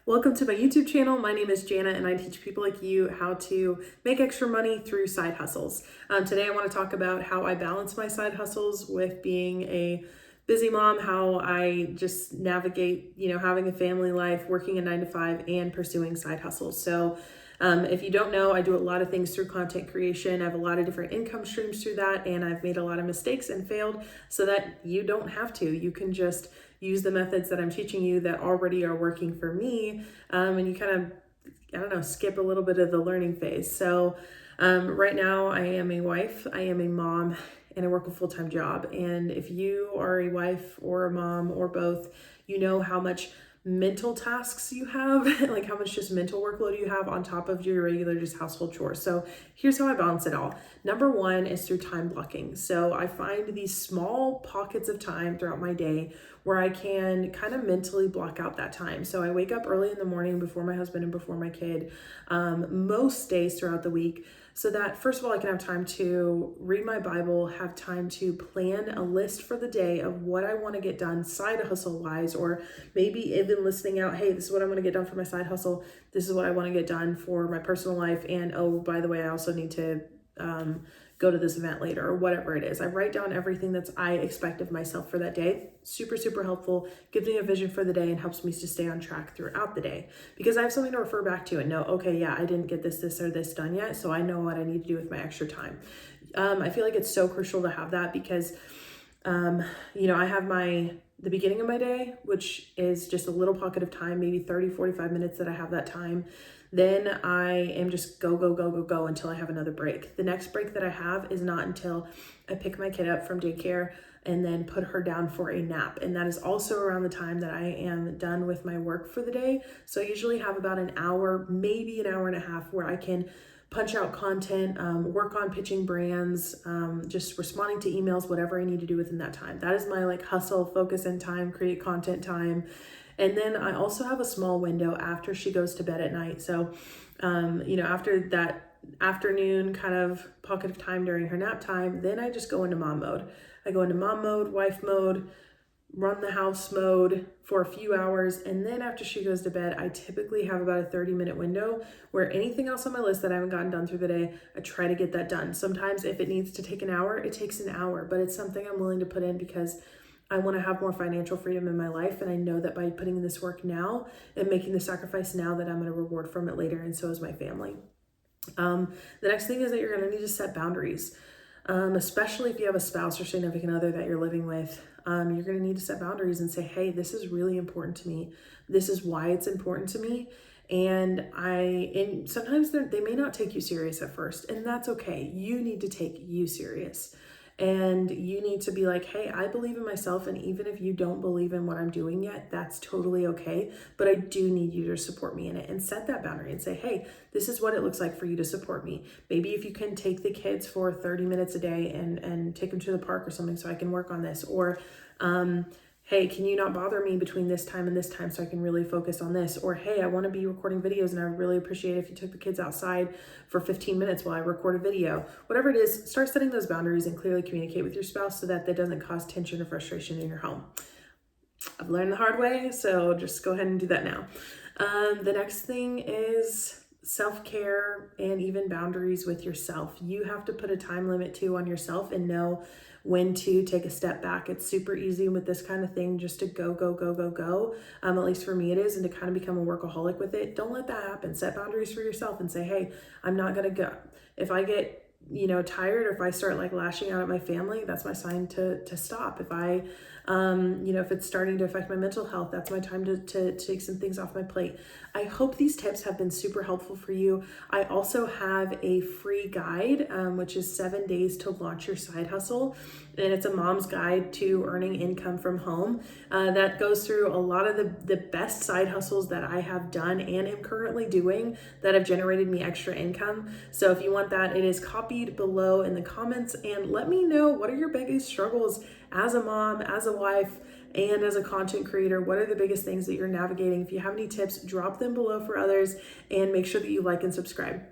Welcome to my YouTube channel. My name is Jana and I teach people like you how to make extra money through side hustles. Today I want to talk about how I balance my side hustles with being a busy mom, how I just navigate, having a family life, working a 9 to 5 and pursuing side hustles. So if you don't know, I do a lot of things through content creation. I have a lot of different income streams through that, and I've made a lot of mistakes and failed so that you don't have to. You can just use the methods that I'm teaching you that already are working for me, and you kind of, skip a little bit of the learning phase. So right now I am a wife, I am a mom, and I work a full-time job. And if you are a wife or a mom or both, you know how much mental tasks you have, like how much just mental workload you have on top of your regular just household chores. So here's how I balance it all. Number one is through time blocking. So I find these small pockets of time throughout my day where I can kind of mentally block out that time. So I wake up early in the morning before my husband and before my kid, most days throughout the week, so that first of all, I can have time to read my Bible, have time to plan a list for the day of what I want to get done side hustle wise, or maybe even listing out, hey, this is what I want to get done for my side hustle. This is what I want to get done for my personal life. And oh, by the way, I also need to go to this event later, or whatever it is. I write down everything that I expect of myself for that day. Super, super helpful. Gives me a vision for the day and helps me to stay on track throughout the day, because I have something to refer back to and know, okay, yeah, I didn't get this, or this done yet. So I know what I need to do with my extra time. I feel like it's so crucial to have that because, I have the beginning of my day, which is just a little pocket of time, maybe 30, 45 minutes that I have that time. Then I am just go until I have another break. The next break that I have is not until I pick my kid up from daycare and then put her down for a nap. And that is also around the time that I am done with my work for the day. So I usually have about an hour, maybe an hour and a half, where I can punch out content, work on pitching brands, just responding to emails, whatever I need to do within that time. That is my hustle, focus and time, create content time. And then I also have a small window after she goes to bed at night. So, after that afternoon kind of pocket of time during her nap time, then I just go into mom mode. I go into mom mode, wife mode, run the house mode for a few hours. And then after she goes to bed, I typically have about a 30-minute window where anything else on my list that I haven't gotten done through the day, I try to get that done. Sometimes if it needs to take an hour, it takes an hour, but it's something I'm willing to put in because I want to have more financial freedom in my life. And I know that by putting in this work now and making the sacrifice now, that I'm going to reward from it later. And so is my family. The next thing is that you're going to need to set boundaries. Especially if you have a spouse or significant other that you're living with, you're going to need to set boundaries and say, hey, this is really important to me. This is why it's important to me. And sometimes they may not take you serious at first, and that's okay. You need to take you serious. And you need to be like, hey, I believe in myself. And even if you don't believe in what I'm doing yet, that's totally okay. But I do need you to support me in it, and set that boundary and say, hey, this is what it looks like for you to support me. Maybe if you can take the kids for 30 minutes a day and take them to the park or something so I can work on this. Or, hey, can you not bother me between this time and this time so I can really focus on this? Or, hey, I want to be recording videos and I would really appreciate it if you took the kids outside for 15 minutes while I record a video. Whatever it is, start setting those boundaries and clearly communicate with your spouse so that doesn't cause tension or frustration in your home. I've learned the hard way, so just go ahead and do that now. The next thing is self-care and even boundaries with yourself. You have to put a time limit too on yourself and know when to take a step back. It's super easy with this kind of thing just to go. At least for me it is, and to kind of become a workaholic with it. Don't let that happen. Set boundaries for yourself and say, hey, I'm not going to go. If I get tired, or if I start lashing out at my family, that's my sign to stop. If I, if it's starting to affect my mental health, that's my time to take some things off my plate. I hope these tips have been super helpful for you. I also have a free guide, which is 7 days to launch your side hustle. And it's a mom's guide to earning income from home. That goes through a lot of the best side hustles that I have done and am currently doing that have generated me extra income. So if you want that, it is copied below in the comments, and let me know, what are your biggest struggles as a mom, as a wife, and as a content creator? What are the biggest things that you're navigating? If you have any tips, drop them below for others, and make sure that you like and subscribe.